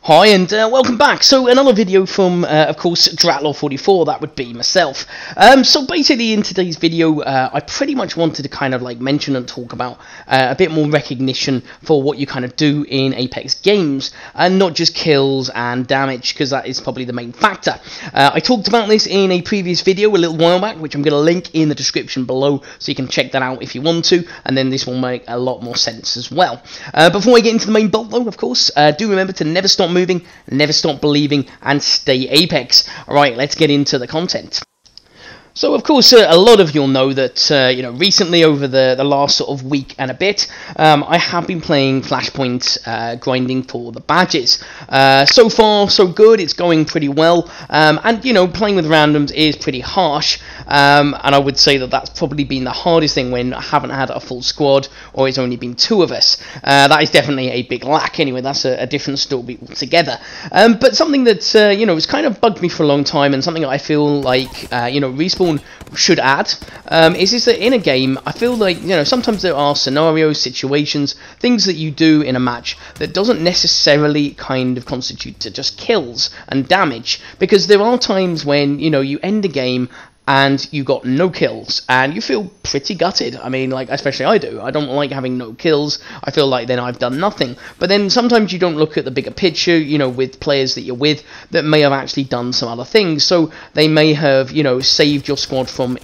Hi and welcome back. So another video from, of course, Dratlaw44, that would be myself. So basically in today's video, I pretty much wanted to kind of like mention and talk about a bit more recognition for what you kind of do in Apex games, and not just kills and damage, because that is probably the main factor. I talked about this in a previous video a little while back, which I'm going to link in the description below, so you can check that out if you want to, and then this will make a lot more sense as well. Before I get into the main bolt though, of course, do remember to never stop moving, never stop believing, and stay Apex. Alright, let's get into the content. So, of course, a lot of you'll know that, recently over the last sort of week and a bit, I have been playing Flashpoint, grinding for the badges. So far, so good, it's going pretty well, and, playing with randoms is pretty harsh, and I would say that that's probably been the hardest thing when I haven't had a full squad, or it's only been two of us. That is definitely a big lack. Anyway, that's a different story altogether. But something that, has kind of bugged me for a long time, and something that I feel like, Respawn should add, is that in a game, I feel like, sometimes there are scenarios, situations, things that you do in a match that doesn't necessarily kind of constitute to just kills and damage, because there are times when, you end a game and you got no kills, and you feel pretty gutted. I mean, like, especially I do. I don't like having no kills. I feel like then I've done nothing. But then sometimes you don't look at the bigger picture, with players that you're with that may have actually done some other things. So they may have, saved your squad from,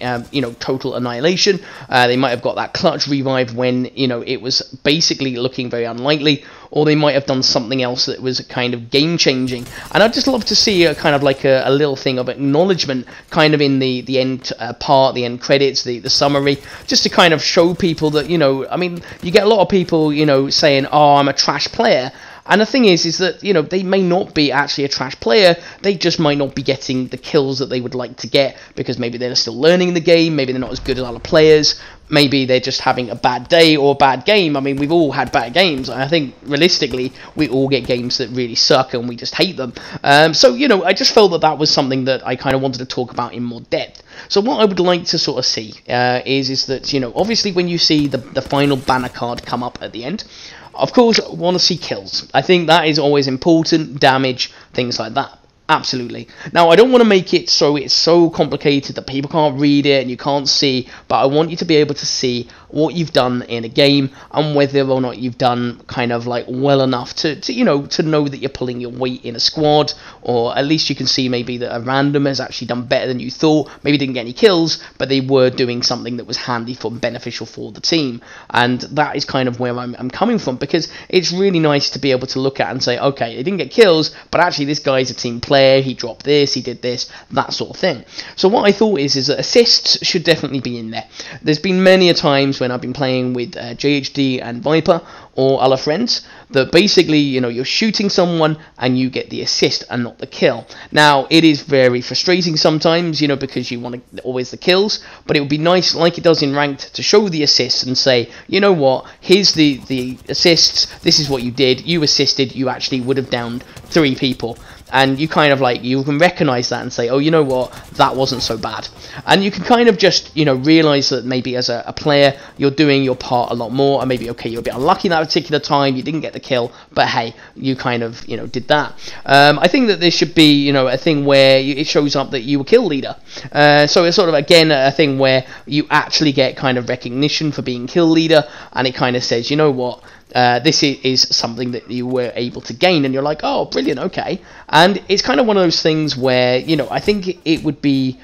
total annihilation. They might have got that clutch revive when, it was basically looking very unlikely, or they might have done something else that was kind of game-changing. And I'd just love to see a kind of like a little thing of acknowledgement kind of in the end part, the end credits, the summary, just to kind of show people that, I mean, you get a lot of people, saying, oh, I'm a trash player. And the thing is that, they may not be actually a trash player, they just might not be getting the kills that they would like to get, because maybe they're still learning the game, maybe they're not as good as other players, maybe they're just having a bad day or a bad game. I mean, we've all had bad games, and I think, realistically, we all get games that really suck, and we just hate them. So, I just felt that was something that I kind of wanted to talk about in more depth. So what I would like to sort of see is that, obviously when you see the final banner card come up at the end, of course, I want to see kills. I think that is always important, damage, things like that. Absolutely. Now, I don't want to make it so it's so complicated that people can't read it and you can't see, but I want you to be able to see what you've done in a game and whether or not you've done kind of like well enough to know that you're pulling your weight in a squad, or at least you can see maybe that a random has actually done better than you thought, maybe didn't get any kills, but they were doing something that was handy for beneficial for the team. And that is kind of where I'm coming from, because it's really nice to be able to look at and say, okay, they didn't get kills, but actually this guy's a team player, he dropped this, he did this, that sort of thing. So what I thought is that assists should definitely be in there. There's been many a times when I've been playing with JHD and Viper or other friends that basically, you're shooting someone and you get the assist and not the kill. Now, it is very frustrating sometimes, because you want always the kills, but it would be nice, like it does in Ranked, to show the assists and say, you know what, here's the assists, this is what you did, you assisted, you actually would have downed 3 people. And you kind of like, you can recognize that and say, oh, you know what, that wasn't so bad. And you can kind of just, realize that maybe as a player, you're doing your part a lot more, and maybe, okay, you're a bit unlucky that particular time, you didn't get the kill, but hey, you kind of, did that. I think that there should be, a thing where it shows up that you were kill leader. So it's sort of, again, a thing where you actually get kind of recognition for being kill leader, and it kind of says, you know what, this is something that you were able to gain, and you're like, oh, brilliant, okay. And it's kind of one of those things where, I think it would be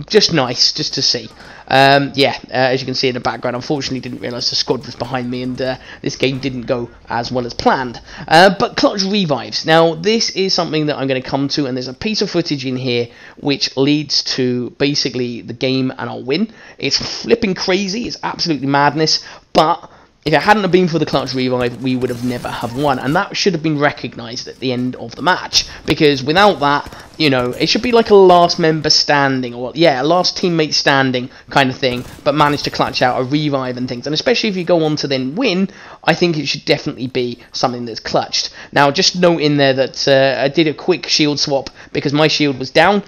just nice just to see. As you can see in the background, unfortunately didn't realise the squad was behind me, and this game didn't go as well as planned. But clutch revives. Now, this is something that I'm going to come to, and there's a piece of footage in here which leads to basically the game and our win. It's flipping crazy, it's absolutely madness, but if it hadn't have been for the clutch revive, we would have never have won, and that should have been recognised at the end of the match, because without that, it should be like a last member standing, or a last teammate standing kind of thing, but manage to clutch out a revive and things. And especially if you go on to then win, I think it should definitely be something that's clutched. Now, just note in there that I did a quick shield swap because my shield was down,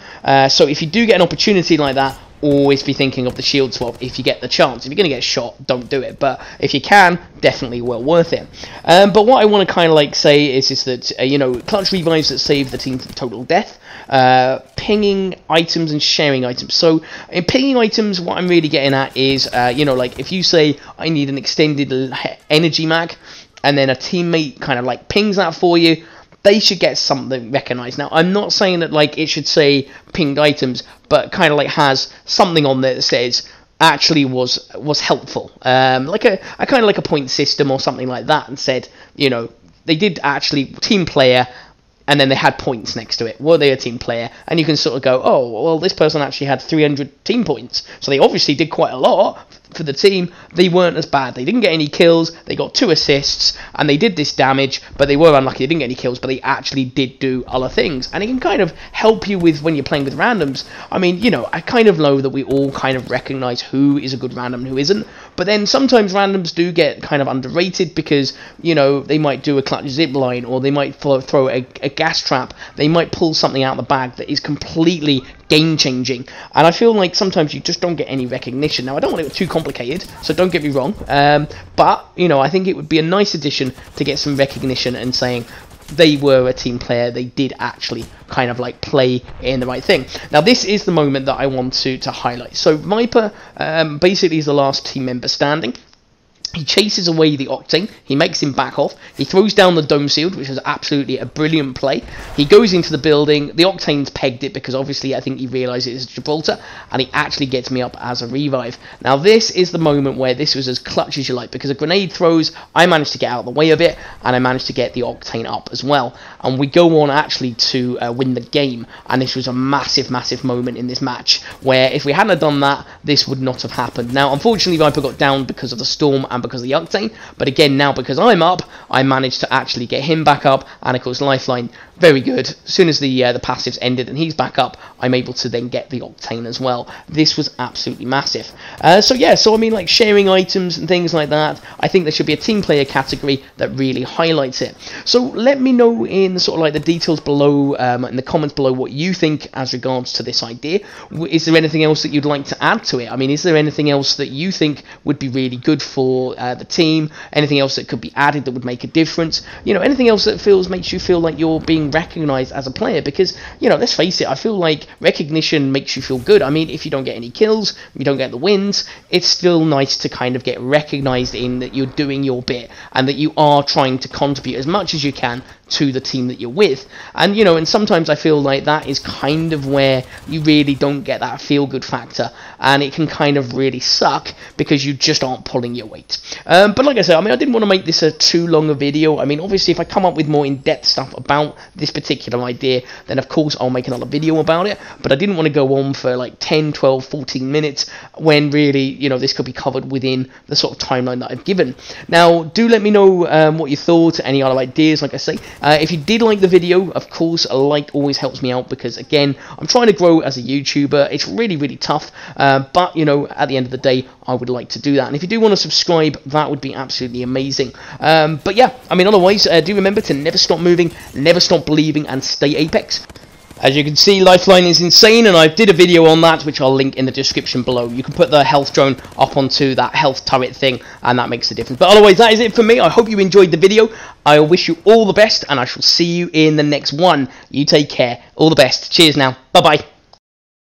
so if you do get an opportunity like that, always be thinking of the shield swap if you get the chance. If you're going to get shot, don't do it, but if you can, definitely well worth it. But what I want to kind of like say is that you know, clutch revives that save the team from total death, pinging items and sharing items. So in pinging items, what I'm really getting at is you know, like if you say I need an extended energy mag, and then a teammate kind of like pings that for you, they should get something recognized. Now, I'm not saying that like it should say pinged items, but kind of like has something on there that says actually was helpful, like a kind of like a point system or something like that, and said, you know, they did actually team player, and then they had points next to it. Were they a team player? And you can sort of go, oh, well, this person actually had 300 team points, so they obviously did quite a lot for the team. They weren't as bad. They didn't get any kills, they got 2 assists, and they did this damage, but they were unlucky. They didn't get any kills, but they actually did do other things. And it can kind of help you with when you're playing with randoms. I mean, you know, I kind of know that we all kind of recognize who is a good random and who isn't, but then sometimes randoms do get kind of underrated because, you know, they might do a clutch zip line, or they might throw a gas trap, they might pull something out of the bag that is completely game-changing, and I feel like sometimes you just don't get any recognition. Now, I don't want it too complicated, so don't get me wrong, but, you know, I think it would be a nice addition to get some recognition and saying they were a team player, they did actually kind of like play in the right thing. Now, this is the moment that I want to highlight. So Viper basically is the last team member standing. He chases away the Octane, he makes him back off, he throws down the dome shield, which is absolutely a brilliant play. He goes into the building, the Octane's pegged it because obviously I think he realises it's Gibraltar, and he actually gets me up as a revive. Now this is the moment where this was as clutch as you like, because a grenade throws, I managed to get out of the way of it, and I managed to get the Octane up as well. And we go on actually to win the game, and this was a massive, massive moment in this match, where if we hadn't have done that, this would not have happened. Now, unfortunately, Viper got down because of the storm and because of the Octane, but again, now because I'm up, I managed to actually get him back up, and of course Lifeline, very good. As soon as the passives ended and he's back up, I'm able to then get the Octane as well. This was absolutely massive. So yeah, so I mean, like sharing items and things like that, I think there should be a team player category that really highlights it. So let me know in sort of like the details below, in the comments below, what you think as regards to this idea. Is there anything else that you'd like to add to it? I mean, is there anything else that you think would be really good for the team? Anything else that could be added that would make a difference? You know, anything else that makes you feel like you're being recognized as a player? Because, you know, let's face it, I feel like recognition makes you feel good. I mean, if you don't get any kills, you don't get the wins, it's still nice to kind of get recognized in that you're doing your bit and that you are trying to contribute as much as you can to the team that you're with. And, you know, and sometimes I feel like that is kind of where you really don't get that feel-good factor, and it can kind of really suck because you just aren't pulling your weight. But like I said, I mean, I didn't want to make this a too long a video. I mean, obviously, if I come up with more in-depth stuff about this particular idea, then of course I'll make another video about it, but I didn't want to go on for like 10, 12, 14 minutes when really, you know, this could be covered within the sort of timeline that I've given. Now, do let me know what you thought, any other ideas, like I say. If you did like the video, of course, a like always helps me out because, again, I'm trying to grow as a YouTuber. It's really, really tough, but, you know, at the end of the day, I would like to do that. And if you do want to subscribe, that would be absolutely amazing. But yeah, I mean, otherwise, do remember to never stop moving, never stop believing, and stay Apex. As you can see, Lifeline is insane, and I did a video on that, which I'll link in the description below. You can put the health drone up onto that health turret thing, and that makes a difference. But otherwise, that is it for me. I hope you enjoyed the video. I wish you all the best, and I shall see you in the next one. You take care. All the best. Cheers now. Bye-bye.